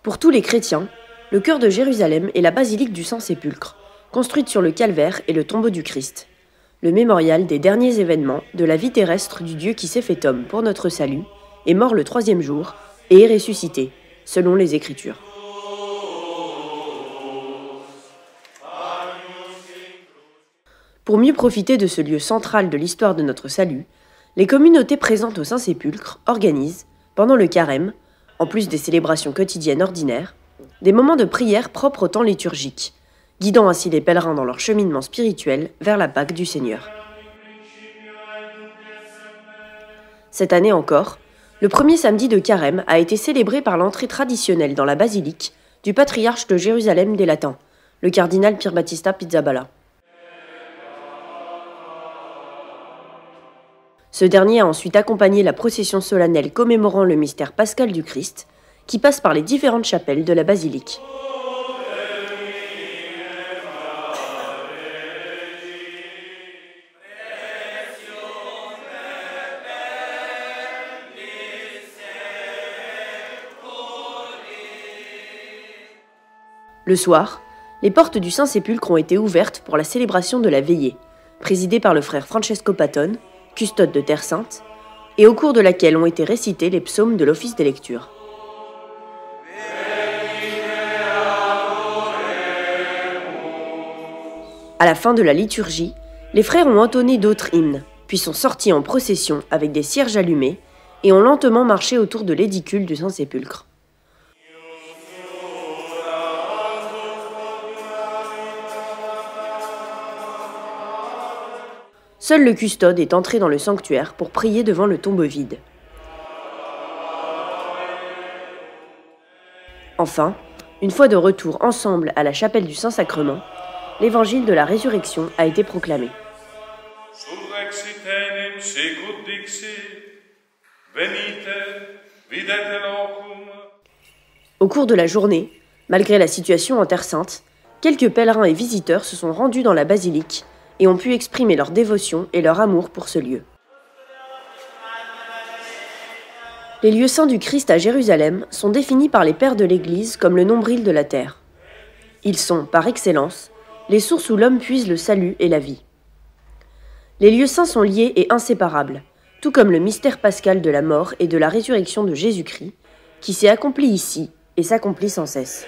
Pour tous les chrétiens, le cœur de Jérusalem est la basilique du Saint-Sépulcre, construite sur le calvaire et le tombeau du Christ, le mémorial des derniers événements de la vie terrestre du Dieu qui s'est fait homme pour notre salut, est mort le 3e jour et est ressuscité, selon les Écritures. Pour mieux profiter de ce lieu central de l'histoire de notre salut, les communautés présentes au Saint-Sépulcre organisent, pendant le carême, en plus des célébrations quotidiennes ordinaires, des moments de prière propres au temps liturgique, guidant ainsi les pèlerins dans leur cheminement spirituel vers la Pâque du Seigneur. Cette année encore, le premier samedi de carême a été célébré par l'entrée traditionnelle dans la basilique du patriarche de Jérusalem des Latins, le cardinal Pierbattista Pizzaballa. Ce dernier a ensuite accompagné la procession solennelle commémorant le mystère pascal du Christ, qui passe par les différentes chapelles de la basilique. Le soir, les portes du Saint-Sépulcre ont été ouvertes pour la célébration de la veillée, présidée par le frère Francesco Patone, custode de Terre Sainte, et au cours de laquelle ont été récités les psaumes de l'office des lectures. À la fin de la liturgie, les frères ont entonné d'autres hymnes, puis sont sortis en procession avec des cierges allumés et ont lentement marché autour de l'édicule du Saint-Sépulcre. Seul le custode est entré dans le sanctuaire pour prier devant le tombeau vide. Enfin, une fois de retour ensemble à la chapelle du Saint-Sacrement, l'évangile de la résurrection a été proclamé. Au cours de la journée, malgré la situation en Terre Sainte, quelques pèlerins et visiteurs se sont rendus dans la basilique et ont pu exprimer leur dévotion et leur amour pour ce lieu. Les lieux saints du Christ à Jérusalem sont définis par les pères de l'Église comme le nombril de la terre. Ils sont, par excellence, les sources où l'homme puise le salut et la vie. Les lieux saints sont liés et inséparables, tout comme le mystère pascal de la mort et de la résurrection de Jésus-Christ, qui s'est accompli ici et s'accomplit sans cesse.